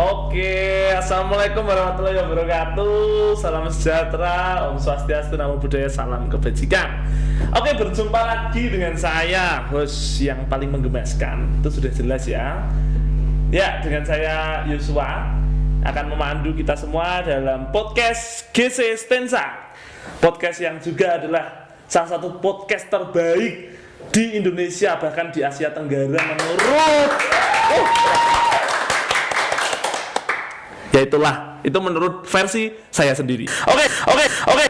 Oke, assalamualaikum warahmatullahi wabarakatuh. Salam sejahtera, Om Swastiastu, Namo Buddhaya, salam kebajikan. Oke, berjumpa lagi dengan saya, host yang paling menggemaskan. Itu sudah jelas ya. Ya, dengan saya Yosua akan memandu kita semua dalam podcast GC Stensa. Podcast yang juga adalah salah satu podcast terbaik di Indonesia, bahkan di Asia Tenggara menurut ya itulah, itu menurut versi saya sendiri. Oke.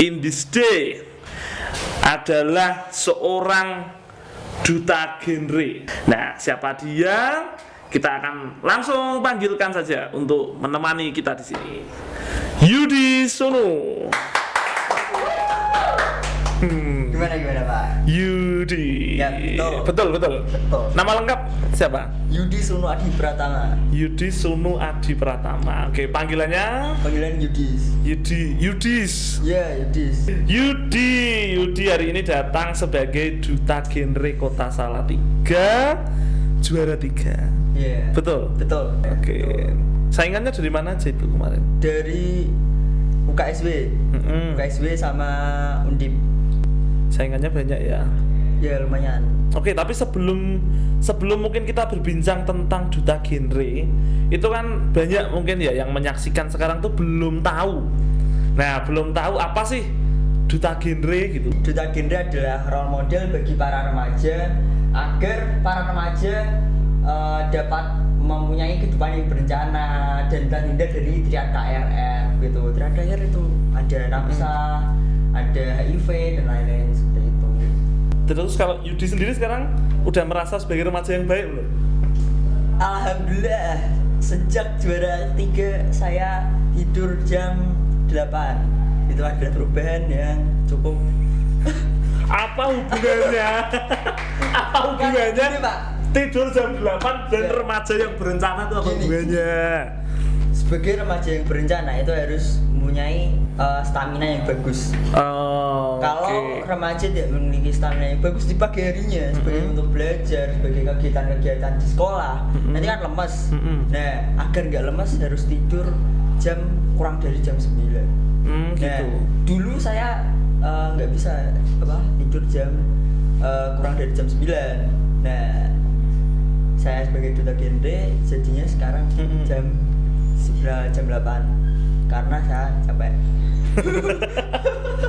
In this day adalah seorang duta genre. Nah, siapa dia? Kita akan langsung panggilkan saja untuk menemani kita di sini. Yudi Sono. Gimana Pak? Yudi. Ya, betul. Nama lengkap siapa? Yudi Sono Adi Pratama. Yudi Sono Adi Pratama. Oke, panggilannya? Panggilan Yudis. Yudis. Ya, Yudis. Yudi hari ini datang sebagai duta genre Kota Salatiga, juara 3. Iya. Betul. Oke. Betul. Saingannya dari mana aja itu kemarin? Dari UKSW. UKSW sama Undip. Saingannya banyak ya. Ya lumayan. Oke, tapi sebelum mungkin kita berbincang tentang duta genre, itu kan banyak mungkin ya yang menyaksikan sekarang tuh belum tahu. Nah, belum tahu apa sih duta genre gitu. Duta genre adalah role model bagi para remaja agar para remaja dapat mempunyai kehidupan yang berencana dan terhindar dari teriak KRR gitu. Teriak KRR itu ada nafsa, ada HIV dan lain-lain seperti itu. Terus kalau Yudi sendiri sekarang udah merasa sebagai remaja yang baik belum? Alhamdulillah, sejak juara 3 saya tidur jam 8. Itu adalah perubahan yang cukup. Apa hubungannya? Gini, Pak. Tidur jam 8 dan Ya. remaja yang berencana itu apa Gini. hubungannya? Sebagai remaja yang berencana itu harus mempunyai stamina yang bagus. Oh, Kalau oke. remaja tidak memiliki stamina yang bagus di pagi harinya sebagai untuk belajar, sebagai kegiatan-kegiatan di sekolah, nanti kan lemes. Nah, agar nggak lemes harus tidur kurang dari jam 9. Gitu. Nah, dulu saya nggak bisa tidur kurang dari jam 9. Nah, saya sebagai duta genre jadinya sekarang jam 8 karena saya capek.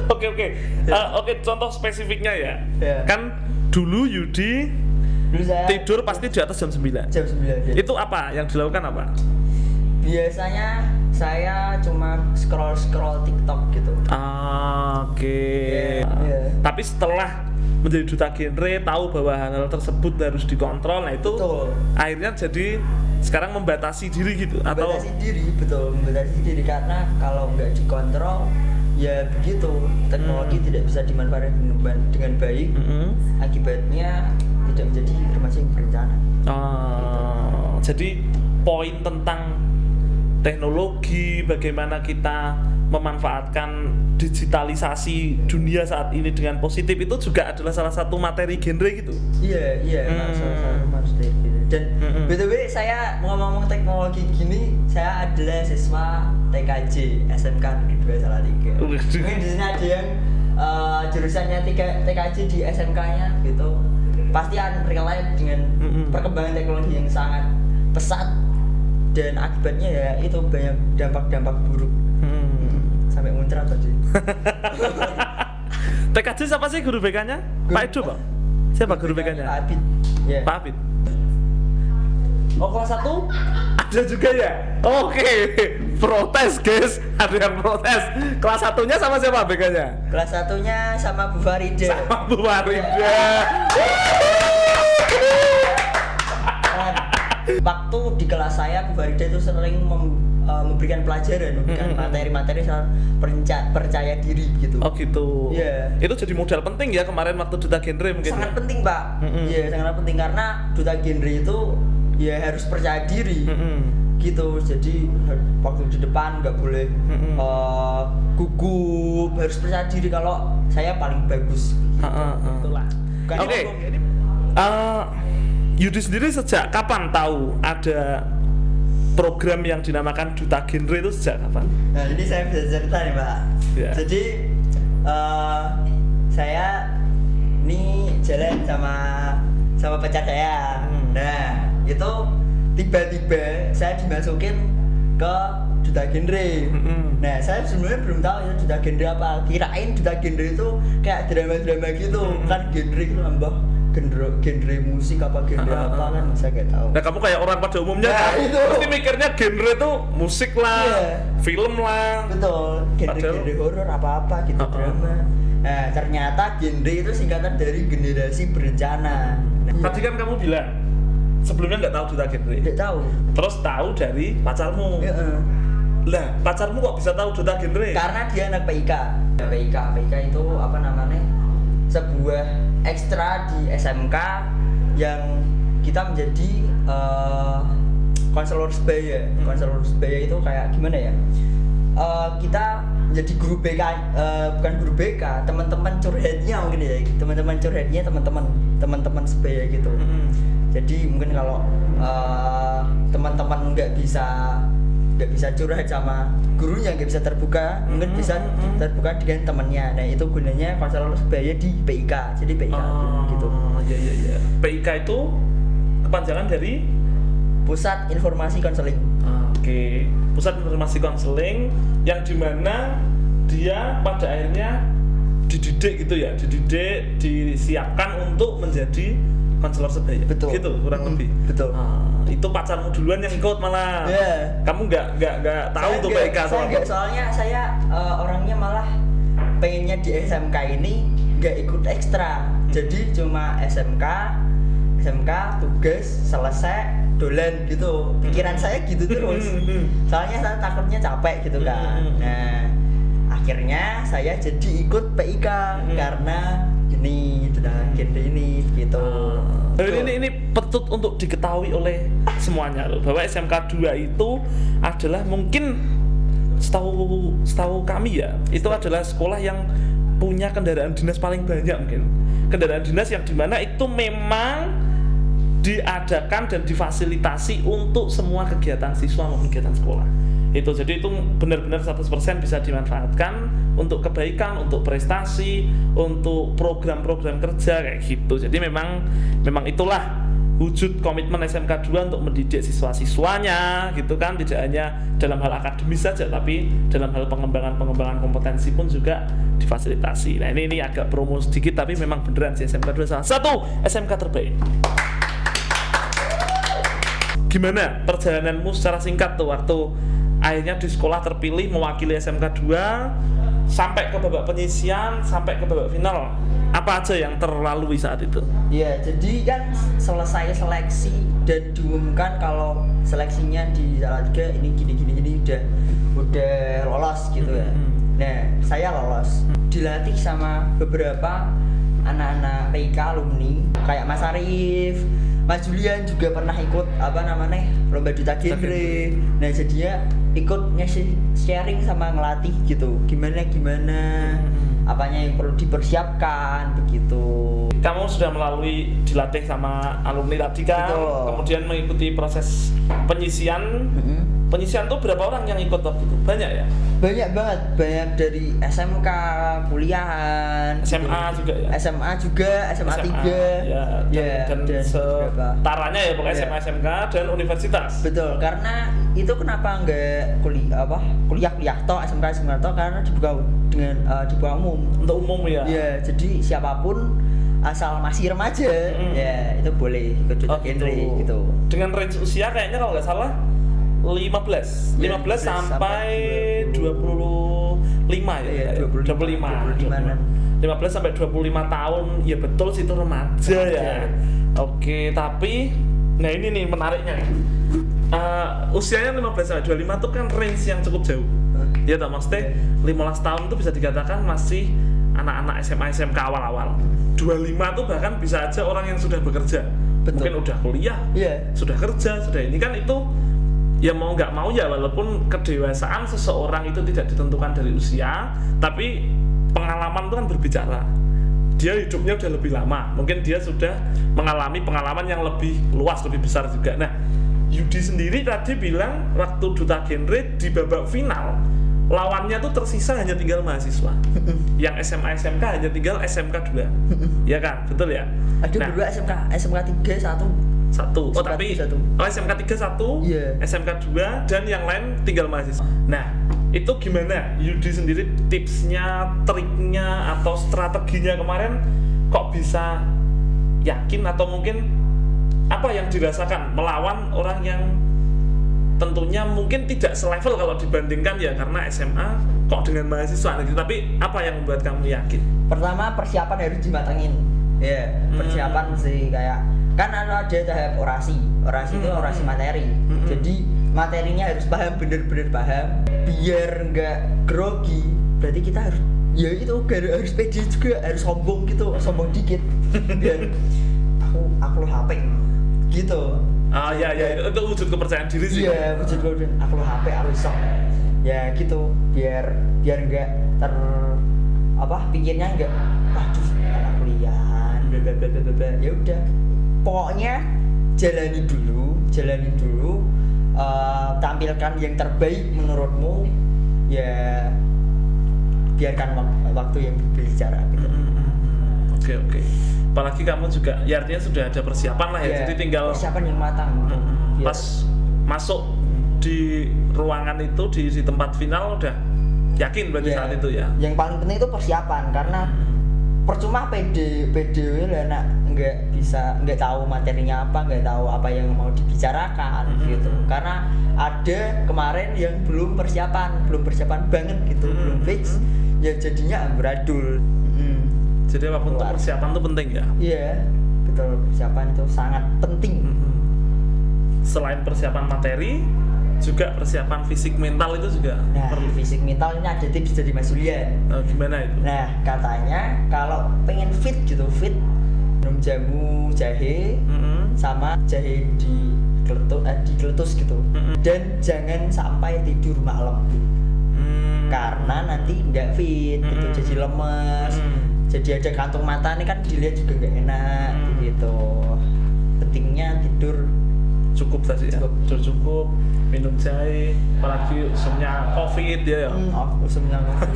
Oke, contoh spesifiknya ya. Ya. Kan dulu Yudi Dulu saya tidur pasti di atas jam 9. jam 9. Itu apa? Yang dilakukan apa? Biasanya saya cuma scroll TikTok gitu. Oke. Iya. Tapi setelah menjadi duta genre, tahu bahwa hal-hal tersebut harus dikontrol, nah itu Betul. akhirnya jadi sekarang membatasi diri gitu Membatasi diri karena kalau nggak dikontrol ya begitu, teknologi tidak bisa dimanfaatkan dengan baik. Akibatnya tidak menjadi remaja yang berencana. Jadi poin tentang teknologi, bagaimana kita memanfaatkan digitalisasi dunia saat ini dengan positif, itu juga adalah salah satu materi genre gitu. Iya, maksudnya gitu. Dan BTW saya ngomong teknologi gini, saya adalah siswa TKJ SMK Negeri 2 Salatiga. Mungkin di sini ada yang jurusannya TKJ di SMK-nya gitu. Pasti akan relate dengan perkembangan teknologi yang sangat pesat dan akibatnya ya itu banyak dampak-dampak buruk. Sampai muncrat tadi. TKJ siapa sih guru BK-nya? Pak Edo, Pak? Siapa guru BK-nya? Pak Abid. Ya. Pak Abid. Oh, kelas 1? Ada juga ya? Oke. Protes, guys. Ada yang protes. Kelas 1-nya sama siapa BK-nya? Kelas 1-nya sama Bu Farida. Sama Bu Farida. Waktu di kelas saya Bu Farida itu sering memberikan pelajaran, memberikan materi-materi soal percaya diri gitu. Oh gitu. Iya. Itu jadi modal penting ya kemarin waktu duta genre mungkin. Sangat ya? penting, Pak. Iya, sangat penting karena duta genre itu ya harus percaya diri. Gitu. Jadi waktu di depan nggak boleh gugup, harus percaya diri kalau saya paling bagus. Itulah. Oke. Jadi, Yudi sendiri sejak kapan tahu ada program yang dinamakan Duta Genre itu sejak kapan? Nah, jadi saya bisa cerita nih, Pak. Ya. Jadi saya ini jalan sama pacar saya. Nah, itu tiba-tiba saya dimasukin ke Duta Genre. Nah, saya sebenarnya belum tahu itu Duta Genre apa. Kirain Duta Genre itu kayak drama-drama gitu. Kan genre itu nambah genre musik apa genre apa kan saya nggak tahu. Nah, kamu kayak orang pada umumnya Nah, kan itu. pasti mikirnya genre itu musik lah, Iya. film lah. Betul, genre horor apa-apa gitu, drama. Nah, ternyata genre itu singkatan dari generasi berencana. Nah, Tadi kan kamu bilang sebelumnya nggak tahu Duta Genre. nggak tahu. Terus tahu dari pacarmu. Heeh. Lah, pacarmu kok bisa tahu Duta Genre? Karena dia anak PIK. PIK itu apa namanya? Sebuah ekstra di SMK yang kita menjadi konselor sebaya. Konselor sebaya itu kayak gimana ya? Kita menjadi guru BK, bukan guru BK, teman-teman curhatnya mungkin ya. Teman-teman curhatnya teman-teman sebaya gitu. Jadi mungkin kalau teman-teman nggak bisa curhat sama gurunya, nggak bisa terbuka, mungkin bisa terbuka dengan temannya. Nah, itu gunanya konselor sebaya di PIK. Jadi PIK gitu. Iya. PIK itu kepanjangan dari Pusat Informasi Konseling. Oke. Pusat Informasi Konseling yang dimana dia pada akhirnya dididik gitu ya, disiapkan untuk menjadi konselor sebaya. Betul. Gitu kurang lebih. Betul. Itu pacarmu duluan yang ikut malah. Yeah. Kamu nggak tahu tuh PIK soalnya. Soalnya saya orangnya malah pengennya di SMK ini nggak ikut ekstra. Jadi cuma SMK tugas selesai dolan gitu. Pikiran saya gitu terus. Soalnya saya takutnya capek gitu kan. Nah, akhirnya saya jadi ikut PIK karena ini Duta Genre ini gitu. Ini patut untuk diketahui oleh semuanya loh, bahwa SMK 2 itu adalah mungkin setahu kami ya, itu adalah sekolah yang punya kendaraan dinas paling banyak mungkin. Kendaraan dinas yang dimana itu memang diadakan dan difasilitasi untuk semua kegiatan siswa maupun kegiatan sekolah. Itu jadi itu benar-benar 100% bisa dimanfaatkan untuk kebaikan, untuk prestasi, untuk program-program kerja kayak gitu. Jadi memang itulah wujud komitmen SMK 2 untuk mendidik siswa-siswanya gitu kan, tidak hanya dalam hal akademis saja tapi dalam hal pengembangan kompetensi pun juga difasilitasi. Nah, ini agak promo sedikit tapi memang beneran sih SMK 2 salah satu SMK terbaik. Gimana perjalananmu secara singkat tuh waktu akhirnya di sekolah terpilih mewakili SMK 2 sampai ke babak penyisian, sampai ke babak final? Apa aja yang terlalui saat itu? Ya, jadi kan selesai seleksi dan diumumkan kalau seleksinya di Salatiga ini gini udah lolos gitu ya. Nah, saya lolos. Dilatih sama beberapa anak-anak PIK alumni kayak Mas Arif, Mas Julian juga pernah ikut lomba Duta Genre. Nah, jadinya ikut sharing sama ngelatih gitu. Gimana apanya yang perlu dipersiapkan begitu. Kamu sudah dilatih sama alumni tadi kan, Betul. kemudian mengikuti proses penyisian. Penyisian tuh berapa orang yang ikut waktu itu? Banyak ya? Banyak banget, banyak dari SMK, kuliahan, SMA gitu. juga ya? SMA juga, SMA 3 dan setaranya ya pokoknya SMA, SMK dan universitas. Betul, karena itu kenapa enggak kuliah toh, SMK toh, karena dibuka umum. Untuk umum ya? Ya, jadi siapapun asal masih remaja ya itu boleh ikut Duta Genre gitu. Dengan range usia kayaknya kalau nggak salah 15 sampai 25 ya. 25 sampai 25 tahun ya, betul sih itu remaja ya. Oke, tapi nah ini nih menariknya nih. Usianya 15 sampai 25 itu kan range yang cukup jauh. Ya tak, maksudnya 15 tahun itu bisa dikatakan masih anak-anak SMA SMK awal-awal. 25 tuh bahkan bisa aja orang yang sudah bekerja. Betul. Mungkin udah kuliah, sudah kerja, sudah ini kan itu ya mau nggak mau ya, walaupun kedewasaan seseorang itu tidak ditentukan dari usia, tapi pengalaman itu kan berbicara. Dia hidupnya udah lebih lama, mungkin dia sudah mengalami pengalaman yang lebih luas, lebih besar juga. Nah, Yudi sendiri tadi bilang waktu duta genre di babak final lawannya tuh tersisa hanya tinggal mahasiswa. Yang SMA SMK hanya tinggal SMK 2. Ya kan? Betul ya? Ada berdua SMK 3 satu. Oh SMK tapi 1. SMK 3 satu, Iya. SMK 2 dan yang lain tinggal mahasiswa. Nah, itu gimana Yudi sendiri tipsnya, triknya atau strateginya kemarin kok bisa yakin atau mungkin apa yang dirasakan melawan orang yang tentunya mungkin tidak selevel kalau dibandingkan ya karena SMA kok dengan mahasiswa gitu. Tapi apa yang membuat kamu yakin? Pertama persiapan harus dimatengin. Ya, persiapan sih kayak kan ada tahap orasi itu orasi materi. Jadi materinya harus paham, bener-bener paham biar nggak grogi. Berarti kita harus ya itu harus pede juga, harus sombong gitu, sombong dikit biar aku lo HP gitu. Ah ya itu wujud kepercayaan diri sih. Iya, wujud kepercayaan aku lo HP, aku iso. Ya gitu, biar nggak pikirnya nggak aduh anak kuliah bla bla bla bla bla. Ya udah. Pokoknya jalani dulu, tampilkan yang terbaik menurutmu. Ya biarkan waktu yang berbicara gitu. Oke. Apalagi kamu juga ya artinya sudah ada persiapan lah ya. Yeah, jadi tinggal persiapan yang matang. Pas masuk di ruangan itu di tempat final udah yakin berarti saat itu ya. Yang paling penting itu persiapan karena percuma PDW lah nggak tahu materinya apa, nggak tahu apa yang mau dibicarakan gitu. Karena ada kemarin yang belum persiapan banget gitu, belum fix, ya jadinya amburadul. Jadi apapun untuk persiapan itu penting ya? Iya, betul, persiapan itu sangat penting. Selain persiapan materi, juga persiapan fisik mental itu juga perlu. Fisik mental ini ada tips dari Mas Julian. Gimana itu? Nah, katanya kalau pengen fit minum jamu jahe sama jahe digeletus gitu. Dan jangan sampai tidur malam. Karena nanti nggak fit gitu, jadi lemes. Jadi ada kantung mata nih kan dilihat juga nggak enak gitu. Pentingnya tidur cukup tadi ya. Cukup minum jahe, apalagi usumnya COVID ya. Usumnya COVID.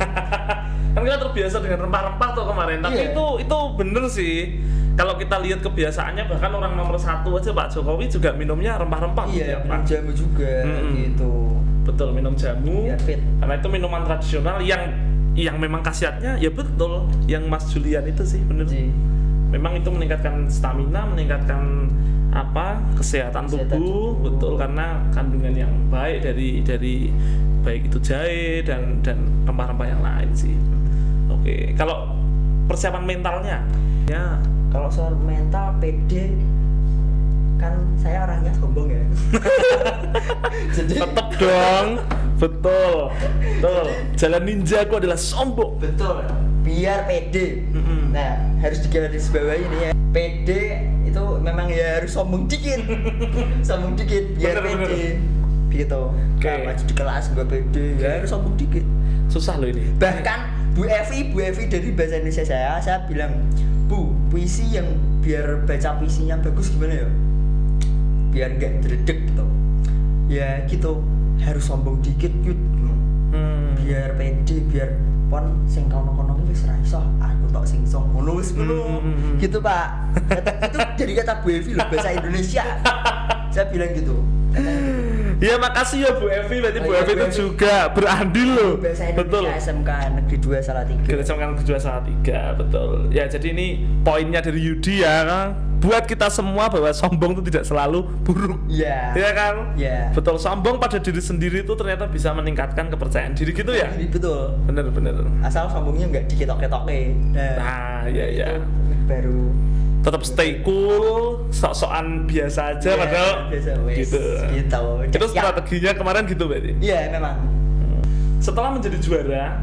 Kan kita terbiasa dengan rempah-rempah tuh kemarin. Tapi itu bener sih. Kalau kita lihat kebiasaannya bahkan orang nomor 1 aja Pak Jokowi juga minumnya rempah-rempah. Iya, minum jamu juga gitu. Betul, minum jamu. Biar fit. Karena itu minuman tradisional yang memang khasiatnya ya betul yang Mas Julian itu sih bener. Memang itu meningkatkan stamina, meningkatkan kesehatan tubuh, betul karena kandungan yang baik dari baik itu jahe dan rempah-rempah yang lain sih. Oke, kalau persiapan mentalnya ya kalau soal mental PD kan saya orangnya sombong ya. Jadi tetap dong. Betul. Jalan ninjaku adalah sombong. Betul. Biar pede. Nah, harus digarisbawahi nih ya. Pede itu memang ya harus sombong dikit. Biar pede. Gitu. Okay. Maju di kelas gak pede, ya harus sombong dikit. Susah loh ini. Bahkan Bu Evi dari bahasa Indonesia saya bilang, "Bu, puisi yang biar baca puisinya bagus gimana ya? Biar enggak dredeg gitu." Ya gitu. Harus sombong dikit biar pede, biar pon sing kono-kono wis ra iso, aku tok sing iso. Ngono wis ngono. Gitu, Pak. Itu dari kata Bu Evi loh, bahasa Indonesia. Saya bilang gitu. Ya makasih ya Bu Evi, berarti Bu Evi itu juga berandil loh. Bahasa Indonesia SMK Negeri 2 Salatiga. SMK Negeri 2 Salatiga, betul. Ya jadi ini poinnya dari Yudi ya kan. Buat kita semua bahwa sombong itu tidak selalu buruk. Iya. Iya kan? Iya. Betul, sombong pada diri sendiri itu ternyata bisa meningkatkan kepercayaan diri gitu ya? Betul. Bener. Asal sombongnya nggak diketok-ketoke. Nah, iya. Baru tetap stay cool, sok-sokan biasa aja padahal biasa, gitu. Itu strateginya kemarin gitu berarti? Iya, memang. Setelah menjadi juara,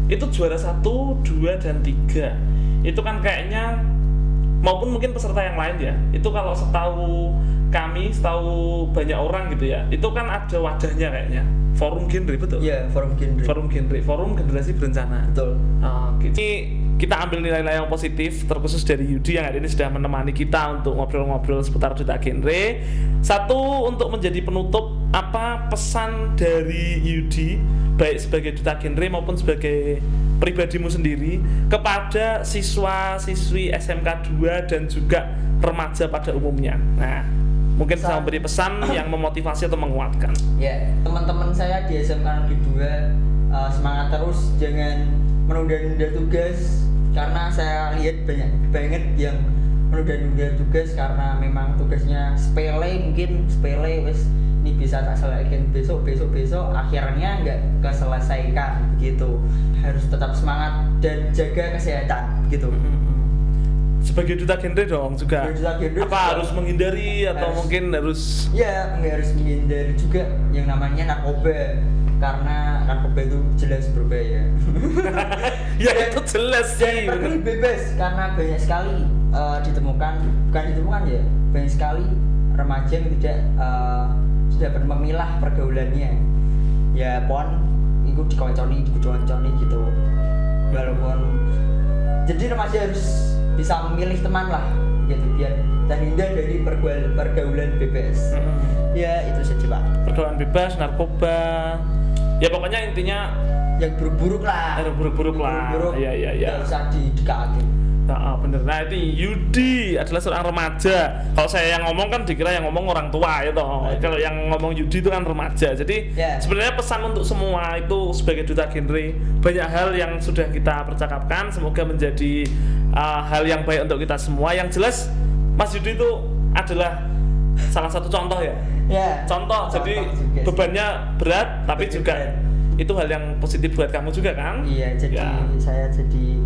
itu juara 1, 2, dan 3 itu kan kayaknya maupun mungkin peserta yang lain ya, itu kalau setahu kami, setahu banyak orang gitu ya, itu kan ada wadahnya kayaknya. Forum Genre, betul? Iya, Forum Genre. Forum Generasi Berencana. Betul. Oke. Ini kita ambil nilai-nilai yang positif, terkhusus dari Yudi yang hari ini sudah menemani kita untuk ngobrol-ngobrol seputar Duta Genre. Satu, untuk menjadi penutup, apa pesan dari Yudi, baik sebagai Duta Genre maupun sebagai pribadimu sendiri, kepada siswa-siswi SMK 2 dan juga remaja pada umumnya? Nah, mungkin bisa memberi pesan yang memotivasi atau menguatkan. Ya, teman-teman saya di SMK Negeri 2, semangat terus, jangan menunda-nunda tugas, karena saya lihat banyak banget yang menunda-nunda tugas karena memang tugasnya sepele, mungkin sepele wes ini bisa tak selesaikan besok, akhirnya nggak keselesaikan begitu. Harus tetap semangat dan jaga kesehatan gitu. Sebagai Duta Genre dong juga. Duta Genre apa juga harus menghindari atau mungkin harus? Ya, harus menghindari juga yang namanya narkoba, karena narkoba itu jelas berbahaya. Ya itu jelas sih. Dan bebas, karena banyak sekali bukan ditemukan ya, banyak sekali remaja yang tidak sudah memilah pergaulannya. Ya pon, ikut dikonconi gitu. Walaupun jadi remaja harus bisa memilih teman lah gitu, biar terhindar dari pergaulan bebas. Ya itu saja Pak. Pergaulan bebas, narkoba, ya pokoknya intinya yang buruk-buruk lah. Iya. Nggak usah didekatin. Nah, bener. Nah itu Yudi adalah seorang remaja. Kalau saya yang ngomong kan dikira yang ngomong orang tua ya toh. Kalau yang ngomong Yudi itu kan remaja. Jadi sebenarnya pesan untuk semua itu sebagai Duta Genre, banyak hal yang sudah kita percakapkan. Semoga menjadi hal yang baik untuk kita semua. Yang jelas Mas Yudi itu adalah salah satu contoh ya. Contoh. Jadi bebannya berat, tapi juga itu hal yang positif buat kamu juga kan? Iya, jadi saya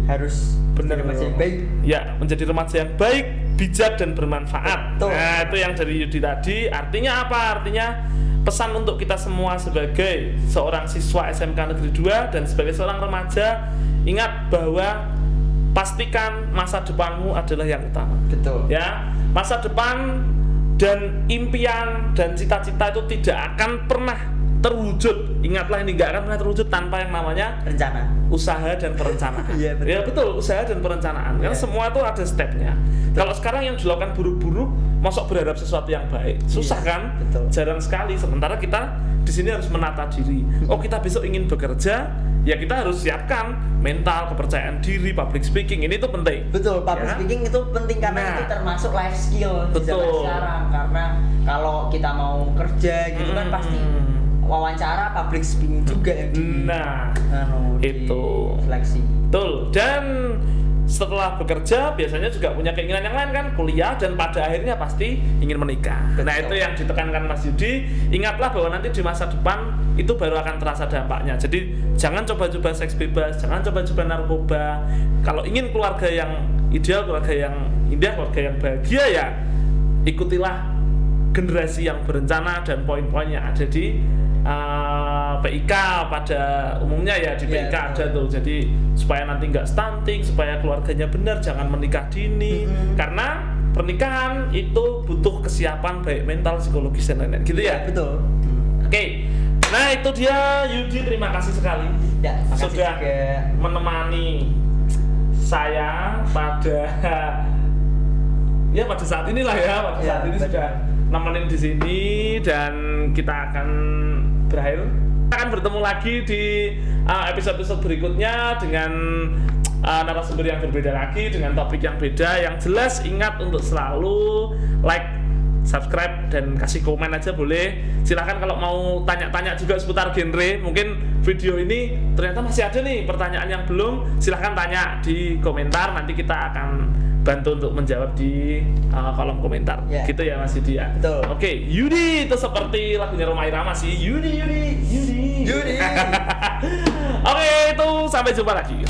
harus remaja yang baik. Ya, menjadi remaja yang baik, bijak dan bermanfaat. Betul. Nah, itu yang dari Yudi tadi. Artinya apa? Artinya pesan untuk kita semua sebagai seorang siswa SMK Negeri 2 dan sebagai seorang remaja, ingat bahwa pastikan masa depanmu adalah yang utama. Betul. Ya, masa depan dan impian dan cita-cita itu tidak akan pernah terwujud. Ingatlah, ini nggak akan pernah terwujud tanpa yang namanya rencana, usaha dan perencanaan. Iya, betul. Ya betul, usaha dan perencanaan. Karena semua itu ada stepnya. Kalau sekarang yang dilakukan buru-buru, masuk berharap sesuatu yang baik, susah kan? Betul. Jarang sekali. Sementara kita di sini harus menata diri. Oh, kita besok ingin bekerja, ya kita harus siapkan mental, kepercayaan diri, public speaking. Ini tuh penting. Betul, public speaking itu penting karena itu termasuk life skill di zaman sekarang. Karena kalau kita mau kerja gitu kan pasti wawancara public speaking juga yang itu seleksi. Betul. Dan setelah bekerja biasanya juga punya keinginan yang lain kan, kuliah, dan pada akhirnya pasti ingin menikah. Betul. Nah itu yang ditekankan Mas Yudi. Ingatlah bahwa nanti di masa depan itu baru akan terasa dampaknya. Jadi jangan coba-coba seks bebas, jangan coba-coba narkoba. Kalau ingin keluarga yang ideal, keluarga yang indah, keluarga yang bahagia, ya ikutilah generasi yang berencana dan poin-poin yang ada di PIK pada umumnya ya. Di PIK ada tuh, jadi supaya nanti nggak stunting, supaya keluarganya benar, jangan menikah dini. Karena pernikahan itu butuh kesiapan baik mental, psikologis dan lain-lain gitu ya. Betul. Oke. Nah itu dia Yudi, terima kasih sekali sudah menemani saya pada saat inilah ya, saat ini sudah nemenin di sini, dan kita akan berakhir. Kita akan bertemu lagi di episode-episode berikutnya dengan narasumber yang berbeda lagi, dengan topik yang beda. Yang jelas ingat untuk selalu like, subscribe, dan kasih komen aja boleh. Silahkan kalau mau tanya-tanya juga seputar genre. Mungkin video ini ternyata masih ada nih pertanyaan yang belum, silahkan tanya di komentar. Nanti kita akan bantu untuk menjawab di kolom komentar. Gitu ya Mas Yudi ya. Betul. Oke, Yudi itu seperti lagunya Rhoma Irama sih. Yudi. Oke, itu sampai jumpa lagi.